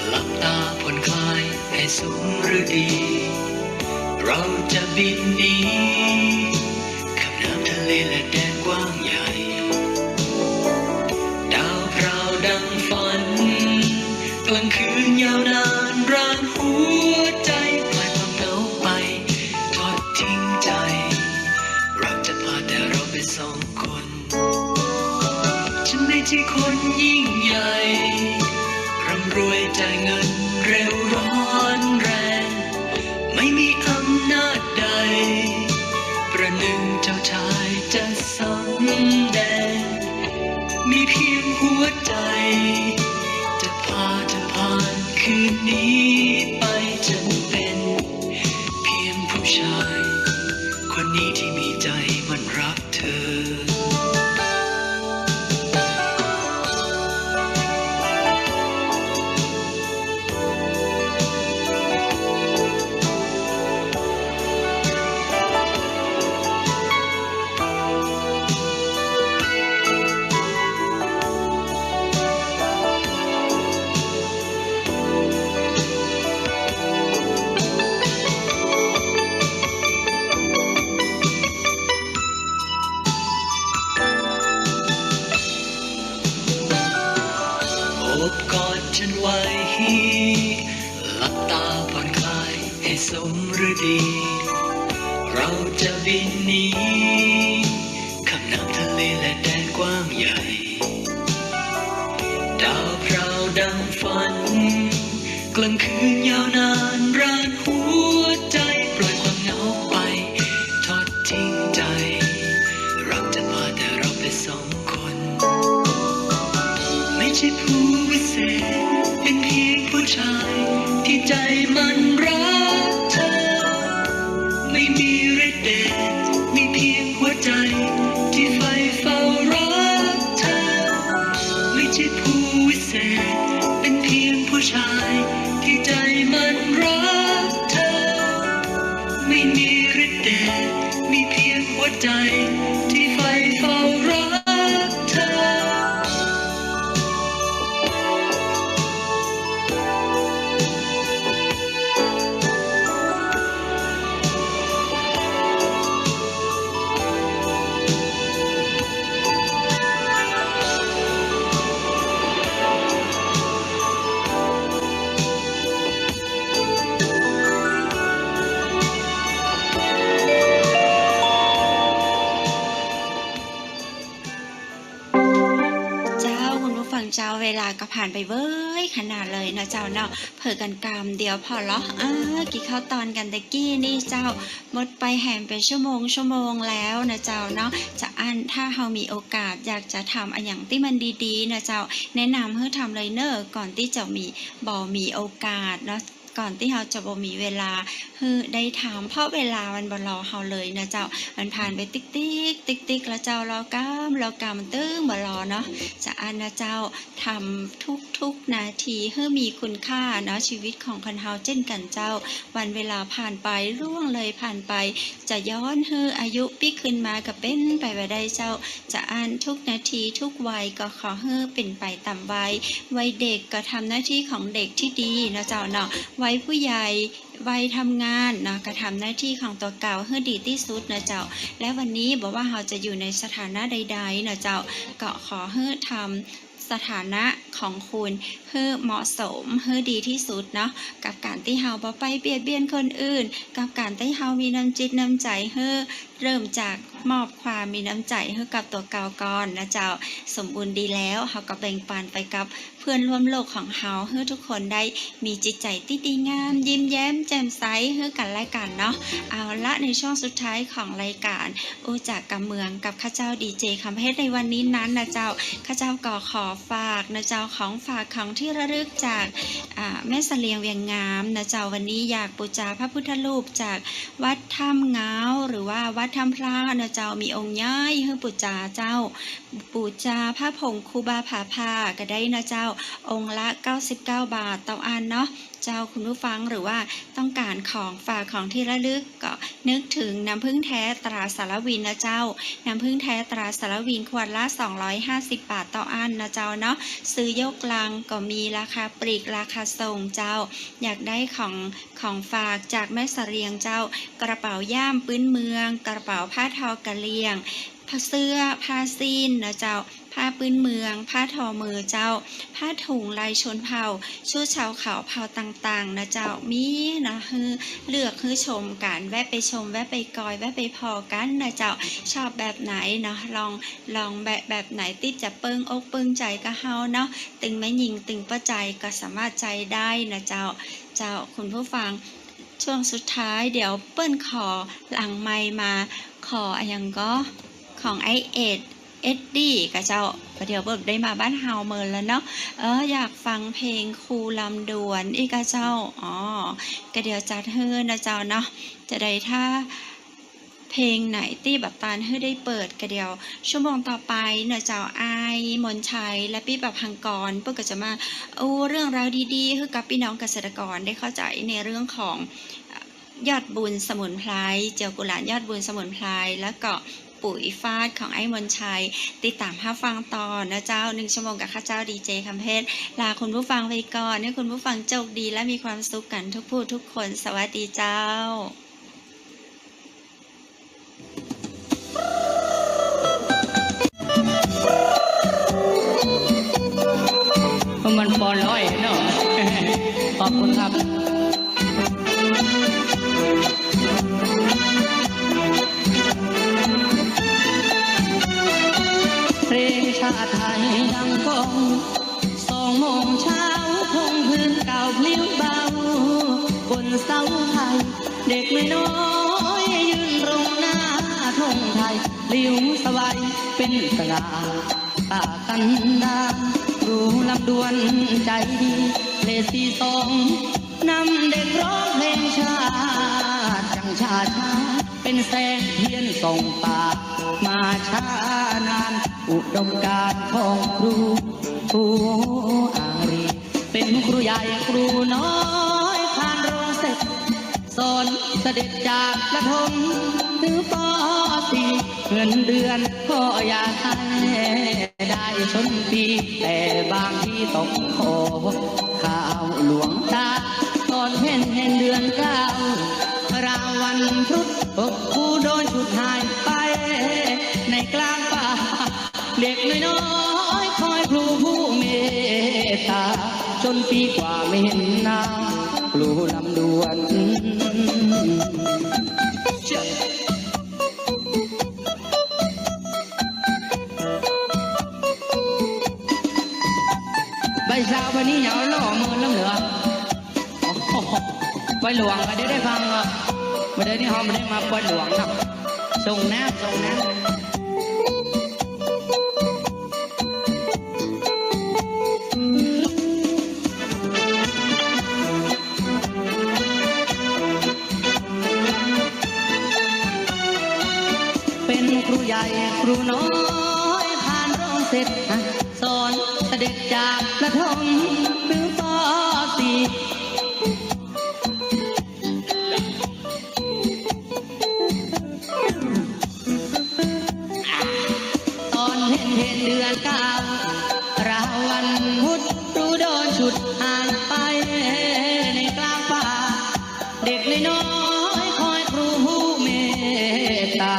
หลับตาผ่อนคลายให้สุขหรือดีเราจะบินหนีข้ามน้ำทะเลและแดนกว้างใหญ่ดาวพราวดังฝันกลางคืนยาวนานร้านหัวใจปล่อยความเหงาไปทอดทิ้งใจเราจะพาแต่เราไปสองคนฉันไม่ใช่คนยิ่งใหญ่ร่ำรวยจ่ายเงินเร็วร้อนแรงไม่มีอำนาจใดประหนึ่งเจ้าชายจะสำแดงมีเพียงหัวใจ นี้ไปจะเป็นเพียงผู้ชายคนนี้ที่มีใจมันรักเธอโอบกอดฉันไว้หลับตาผ่อนคลายให้สมฤดี เราจะบินหนีข้ามน้ำทะเลและแดนกว้างใหญ่ ดาวพราวดังฝัน กลางคืนยาวนานร้านหัวใจปล่อยความเหงาไปทอดทิ้งใจ รักจะมาแต่เราเป็นสองคน ไม่ใช่ผู้วิเศษเป็นเพียงผู้ชายที่ใจมันรักเธอ ไม่มีฤทธิ์เดชมีเพียงหัวใจที่ใฝ่เฝ้ารักเธอ ไม่ใช่ผู้วิเศษเป็นเพียงผู้ชายที่ใจมันรักเธอ ไม่มีฤทธิ์เดชมีเพียงหัวใจที่ใฝ่เฝ้ารักเธอ เจ้าคุณผู้ฟังเจ้าเวลาก็ผ่านไปเว้ยขนาดเลยนะเจ้าเนาะเผิ่กันกามเดียวพอเหรอกี่ข้าวตอนกันตะกี้นี่เจ้าหมดไปแหมเป็นชั่วโมงแล้วนะเจ้าเนาะจะถ้าเฮามีโอกาสอยากจะทำอันอย่างที่มันดีๆนะเจ้าแนะนำให้ทำเลยเนอะก่อนที่จะมีโอกาสเนาะก่อนที่เราจะบ่มีเวลาได้ทำเพราะเวลามันบ่รอเราเลยนะเจ้ามันผ่านไปติ๊กแล้วเจ้ารอกำตึ้งบ่รอเนาะจะนะเจ้าทำทุกนาทีให้มีคุณค่าเนาะชีวิตของคนเฮาเช่นกันเจ้าวันเวลาผ่านไปล่วงเลยผ่านไปจะย้อนอายุปีขึ้นมาก็เป็นไปบ่ได้เจ้าจะทุกนาทีทุกวัยก็ขอเป็นไปตามวัยเด็กก็ทำหน้าที่ของเด็กที่ดีนะเจ้าเนาะวัยผู้ใหญ่วัยทำงานนะก็ทำหน้าที่ของตัวเก่าให้ดีที่สุดนะเจ้าและวันนี้บอกว่าเราจะอยู่ในสถานะใดๆนะเจ้าก็ขอให้ทำสถานะของคุณให้เหมาะสมให้ดีที่สุดเนาะกับการที่เราบ่ไปเบียดเบียนคนอื่นกับการที่เรามีน้ำจิตน้ำใจให้เริ่มจากมอบความมีน้ำใจให้กับตัวเก่าก่อนนะเจ้าสมบูรณ์ดีแล้วเราก็แบ่งปันไปกับเพื่อนร่วมโลกของเราให้ทุกคนได้มีจิตใจที่ดีงามยิ้มแย้มแจ่มใสให้กันและกันเนาะเอาละในช่วงสุดท้ายของรายการจากกำเมืองกับข้าเจ้าดีเจคำเพชรในวันนี้นั้นนะเจ้าข้าเจ้าก็ขอฝากนะเจ้าของฝากของที่ระลึกจากแม่เสลียงเวียงงามนะเจ้าวันนี้อยากบูชาพระพุทธรูปจากวัดถ้ำเงาหรือว่าวัดถ้ำพระนะเจ้ามีองค์ย่ายให้บูชาเจ้าบูชาพระผงครูบาผาพาก็ได้นะเจ้าองค์ละ99 บาทต่ออันเนาะเจ้าคุณผู้ฟังหรือว่าต้องการของฝากของที่ระลึกก็นึกถึงน้ำผึ้งแท้ตราสารวินนะเจ้าน้ำผึ้งแท้ตราสารวินขวดละ250 บาทต่ออันนะเจ้าเนาะซื้อยกลังก็มีราคาปลีกราคาส่งเจ้าอยากได้ของฝากจากแม่เสลียงเจ้ากระเป๋าย่ามปื้นเมืองกระเป๋าผ้าทอกะเหรี่ยงผ้าเสื้อผ้าซีนนะเจ้าผ้าพื้นเมืองผ้าทอมือเจ้าผ้าถุงลายชนเผ่าชุดชาวเขาเผ่าต่างๆนะเจ้ามีนะเลือกชมกันแวะไปชมแวะไปกอยแวะไปพอกันนะเจ้าชอบแบบไหนเนาะลองแบบไหนติดจะเปิงอกเปิงใจก็เฮาเนาะตึงแม่หญิงตึงประใจก็สามารถใจได้นะเจ้าคุณผู้ฟังช่วงสุดท้ายเดี๋ยวเปิ้นขอหลังไมค์มาขออย่างก็ของไอเอ็ด เอ็ดดี้กับเจ้าประเดี๋ยวเบิกได้มาบ้านเฮาเมินแล้วเนาะอยากฟังเพลงครูลำดวนอีกกับเจ้าก็เดี๋ยวจัดเฮือนะเจ้าเนาะจะได้ถ้าเพลงไหนที่แบบตานให้ได้เปิดก็เดียวชั่วโมงต่อไปเนาะเจ้าอายมนชัยและพี่แบบพังกรเพื่อก็จะมาเรื่องราวดีๆคือกับพี่น้องเกษตรกรได้เข้าใจในเรื่องของยอดบุญสมุนไพรเจียวกุหลาบยอดบุญสมุนไพรแล้วก็ปุ๋ยฟาดของไอ้มนชัยติดตามห้าฟังต่อนะเจ้า1 ชั่วโมงกับข้าเจ้าดีเจคำเพชรลาคุณผู้ฟังไปก่อนให้คุณผู้ฟังโชคดีและมีความสุขกันทุกผู้ทุกคนสวัสดีเจ้ามันปอนร้อยเนาะ ขอบคุณครับเพลงชาติไทยดังก้อง2 โมงเช้าคงพื้นเก่าพลิ้วเบาบนเสาไทยเด็กน้อยยืนตรงหน้าธงไทยลิ้วสบายเป็นสง่าตากันดารู้ลำดวนใจดีเลสี2นำเด็กร้องเพลงชาติจังชาชาเป็นแสงเทียนส่องตามาช้านานอุดมการณ์ของครูอารีเป็นครูใหญ่ครูน้อยผ่านโรงเสร็จสอนเสด็จจากประถมถึงป.4 เงินเดือนก็อยากให้ได้ชนปีแต่บางที่ตกขอข้าวหลวงตาตอนเพ็ญเดือน9ราววันพุธผู้โดนฉุดหายไปในกลางป่าเด็กน้อยคอยครูผู้เมตตาจนปีกว่าไม่เห็นหน้าครูลำดวนใบสาววันนี้เหงาล่อมือแล้วเหลือไปหลวงก็ได้ฟังว่าไม่ได้นี่เขาไม่ได้มาไปหลวงนะส่งน้ำเป็นครูใหญ่ครูน้อยผ่านโรงเสร็จสอนเสด็จจากประถมถึงป.4ตอนเห็นเดือน9ราววันพุธครูโดนฉุดห่างไปในกลางป่าเด็กน้อยคอยครูผู้เมตตา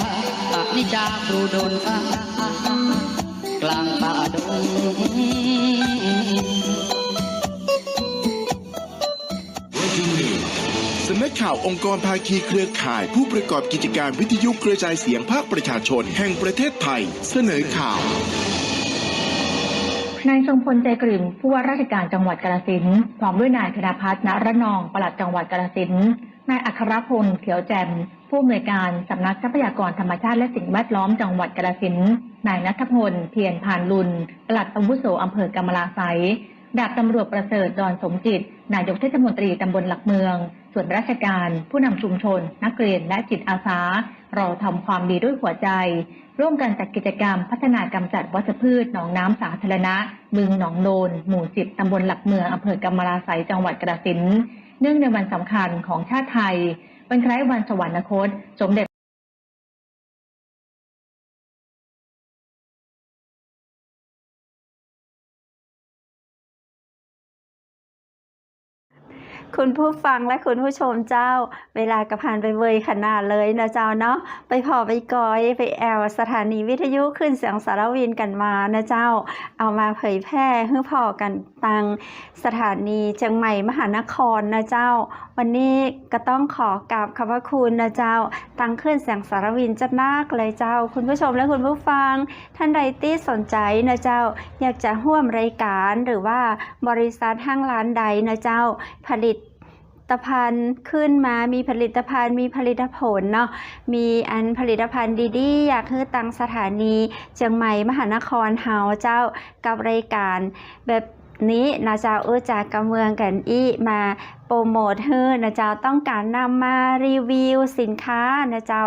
นิจาครูโดนฟ้ากลางป่าดงสำนักข่าวองค์กรภาคีเครือข่ายผู้ประกอบกิจการวิทยุกระจายเสียงภาคประชาชนแห่งประเทศไทยเสนอข่าวน ายทรงพลใจกลิ่นผู้ว่าราชการจังหวัดกาฬสินธุ์พร้อมด้วยนายธนภัทร ณ ระนองปลัดจังหวัดกาฬสินธุ์นายอัครพลเขียวแจ่มผู้อำนวยการสำนักทรัพยากรธรรมชาติและสิ่งแวดล้อมจังหวัดกาฬสินธุ์นายณัฐพลเพียรพานลุนปลัดอาวุโสอำเภอกำมะลาไสยดาบตำรวจประเสริฐดอนสมจิตนายกเทศมนตรีตำบลหลักเมืองส่วนราชการผู้นำชุมชนนักเรียนและจิตอาสาเราทำความดีด้วยหัวใจร่วมกันจัดกิจกรรมพัฒนากำจัดวัชพืชหนองน้ำสาธารณะบึงหนองโนนหมู่10ตำบลหลักเมืองอำเภอกำมะลาไสยจังหวัดกาฬสินธุ์เนื่องในวันสำคัญของชาติไทยวันคล้ายวันสวรรคตสมเด็จ คุณผู้ฟังและคุณผู้ชมเจ้าเวลากระผ่านไปเวยขนาดเลยนะเจ้าเนาะไปพอไปกอยไปแอลสถานีวิทยุขึ้นเสียงสารวินกันมานะเจ้าเอามาเผยแพร่ให้พอกันตังสถานีเชียงใหม่มหานครนะเจ้าวันนี้ก็ต้องขอกราบขอบพระคุณนะเจ้าตังขึ้นเสียงสารวินจัดนักเลยเจ้าคุณผู้ชมและคุณผู้ฟังท่านใดที่สนใจนะเจ้าอยากจะร่วมรายการหรือว่าบริษัทห้างร้านใดนะเจ้าผลิต ตภัณฑ์ขึ้นมามีผลิตภัณฑ์มีผลิตผลเนาะมีผลิตภัณฑ์ดีๆอยากให้ตังสถานีเชียงใหม่มหานครเฮาเจ้ากับรายการแบบนี้นะเจ้าจากกำเมืองกันมาโปรโมทให้นะเจ้าต้องการนำมารีวิวสินค้านะเจ้า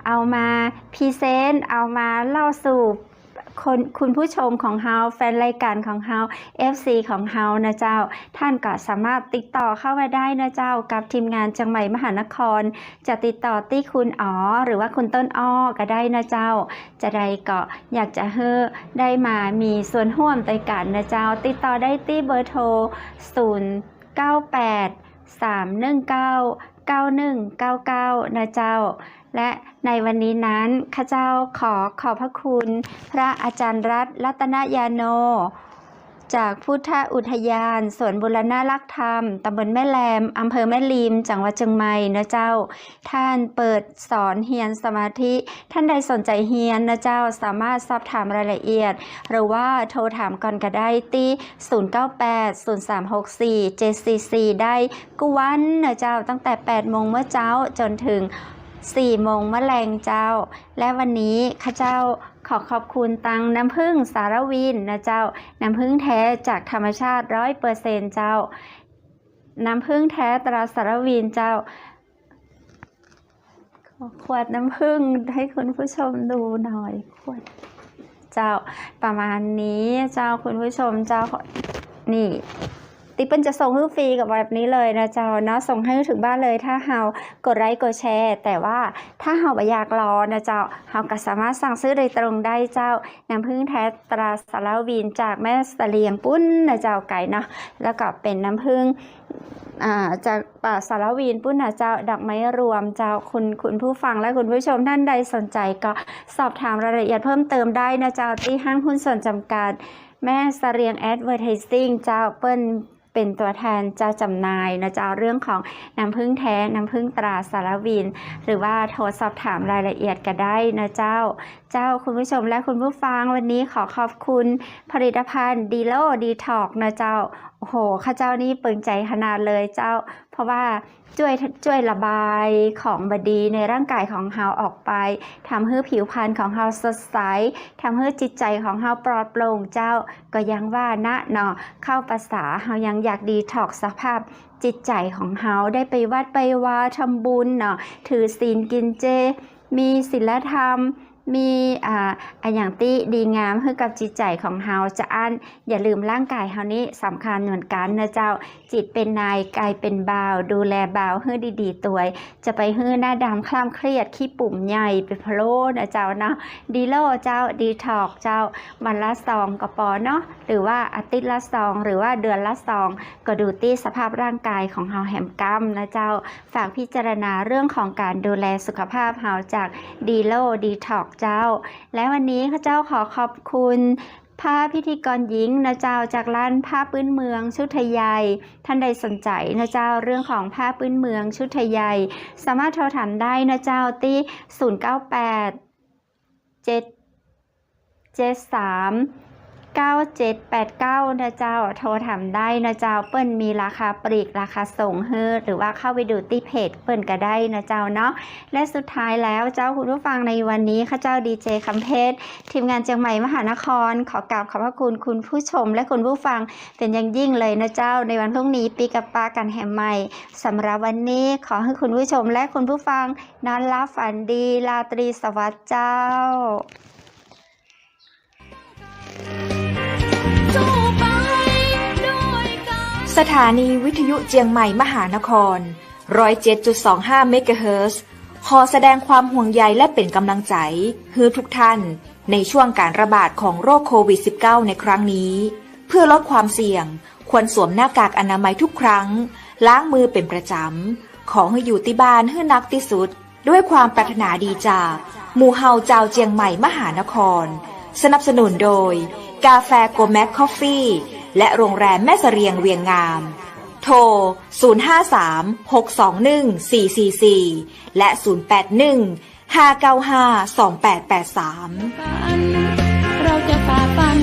เอามาพรีเซนต์เอามาเล่าสู่คุณผู้ชมของเฮาแฟนรายการของเฮา FC ของเฮานะเจ้าท่านก็สามารถติดต่อเข้ามาได้นะเจ้ากับทีมงานเชียงใหม่มหานครจะติดต่อที่คุณอ๋อหรือว่าคุณต้นอ้อก็ได้นะเจ้าจะได้ก็อยากจะให้ได้มามีส่วนร่วมในการนะเจ้าติดต่อได้ที่เบอร์โทร098-319-9199นะเจ้าและในวันนี้นั้นข้าเจ้าขอบพระคุณพระอาจารย์รัตนยาโนจากพุทธอุทยานสวนบุรณรักธรรมตำบลแม่แลมอำเภอแม่ริมจังหวัดเชียงใหม่นะเจ้าท่านเปิดสอนเฮียนสมาธิท่านใดสนใจเฮียนนะเจ้าสามารถสอบถามรายละเอียดหรือว่าโทรถามก่อนก็ได้ที่0980344744ได้กุวันนะเจ้าตั้งแต่ 8 โมงเมื่อเช้าจนถึง4 โมงมะแรงเจ้าและวันนี้ข้าเจ้าขอบคุณตังน้ำผึ้งสารวินนะเจ้าน้ำผึ้งแท้จากธรรมชาติ 100% เจ้าน้ำผึ้งแท้ตราสารวินเจ้าขวดน้ำผึ้งให้คุณผู้ชมดูหน่อยขวดเจ้าประมาณนี้เจ้าคุณผู้ชมเจ้านี่ติปเปิลจะส่งให้ฟรีกับแบบนี้เลยนะเจ้าเนาะส่งให้ถึงบ้านเลยถ้าเฮากดไลค์กดแชร์แต่ว่าถ้าเฮาไม่อยากรอนะเจ้าเฮาก็สามารถสั่งซื้อโดยตรงได้เจ้าน้ำผึ้งแท้ตราสารวินจากแม่เสลียงปุ้นนะเจ้าไก่เนาะแล้วก็เป็นน้ำผึ้งจากป่าสารวินปุ้นนะเจ้าดอกไม้รวมเจ้าคุณผู้ฟังและคุณผู้ชมท่านใดสนใจก็สอบถามรายละเอียดเพิ่มเติมได้นะเจ้าที่ห้างหุ้นส่วนจำกัดแม่เสลียงแอดเวอร์ไทซิ่งเจ้าเปิ้ลเป็นตัวแทนจะจำหน่ายนะเจ้าเรื่องของน้ำผึ้งแท้น้ำผึ้งตราสารวินหรือว่าโทรสอบถามรายละเอียดก็ได้นะเจ้าคุณผู้ชมและคุณผู้ฟังวันนี้ขอขอบคุณผลิตภัณฑ์ดีโลดีท็อกนะเจ้าโอ้โหข้าเจ้านี่ปึงใจขนาดเลยเจ้าเพราะว่าช่วยระบายของบดีในร่างกายของเฮาออกไปทำให้ผิวพรรณของเฮาสดใสทำให้จิตใจของเฮาปลอดโปร่งเจ้าก็ยังว่านะเนาะเข้าภาษาเฮายังอยากดีท็อกสภาพจิตใจของเฮาได้ไปวัดไปวาทำบุญเนาะถือศีลกินเจมีศีลธรรมมีอย่างที่ดีงามให้กับจิตใจของเฮาจะอย่าลืมร่างกายเฮานี้สำคัญเหมือนกันนะเจ้าจิตเป็นนายกายเป็นบ่าวดูแลบ่าวให้ดีๆตัวจะไปให้หน้าดำคล้ำเครียดขี้ปุ่มใหญ่ไปพะโล้นะเจ้าเนาะดีโลเจ้าดีท็อกเจ้าวันละ2 กระป๋อเนาะหรือว่าอาทิตย์ละ2หรือว่าเดือนละ2ก็ดูที่สภาพร่างกายของเฮาแหมกำนะเจ้าฝากพิจารณาเรื่องของการดูแลสุขภาพเฮาจากดีโลดีท็อกเจ้าและวันนี้ข้าเจ้าขอขอบคุณผ้าพิธีกรหญิงนะเจ้าจากร้านผ้าพื้นเมืองชุดไทยใหญ่ท่านใดสนใจนะเจ้าเรื่องของผ้าพื้นเมืองชุดไทยใหญ่สามารถโทรถามได้นะเจ้าที่0987739789นะเจ้าโทรถามได้นะเจ้าเปิ้นมีราคาปลีกราคาส่งหรือว่าเข้าไปดูที่เพจเปิ้นก็ได้นะเจ้าเนาะและสุดท้ายแล้วเจ้าคุณผู้ฟังในวันนี้ข้าเจ้าดีเจคำเพชรทีมงานเชียงใหม่มหานครขอกราบขอบพระคุณคุณผู้ชมและคุณผู้ฟังเป็นอย่างยิ่งเลยนะเจ้าในวันพรุ่งนี้ปีกับปากันแห่งใหม่สำหรับวันนี้ขอให้คุณผู้ชมและคุณผู้ฟังนอนหลับฝันดีราตรีสวัสดิ์เจ้าสถานีวิทยุเจียงใหม่มหานคร 107.25 เมกะเฮิรตซ์ขอแสดงความห่วงใยและเป็นกำลังใจให้ทุกท่านในช่วงการระบาดของโรคโควิด -19 ในครั้งนี้เพื่อลดความเสี่ยงควรสวมหน้ากากอนามัยทุกครั้งล้างมือเป็นประจำขอให้อยู่ที่บ้านให้นักที่สุดด้วยความปรารถนาดีจากหมู่เฮาเจ้าเจียงใหม่มหานครสนับสนุนโดยกาแฟโกแม็กคอฟฟี่และโรงแรมแม่เสรียงเวียงงามโทร053-621-444และ081-595-2883เราจะฝ่าฟัน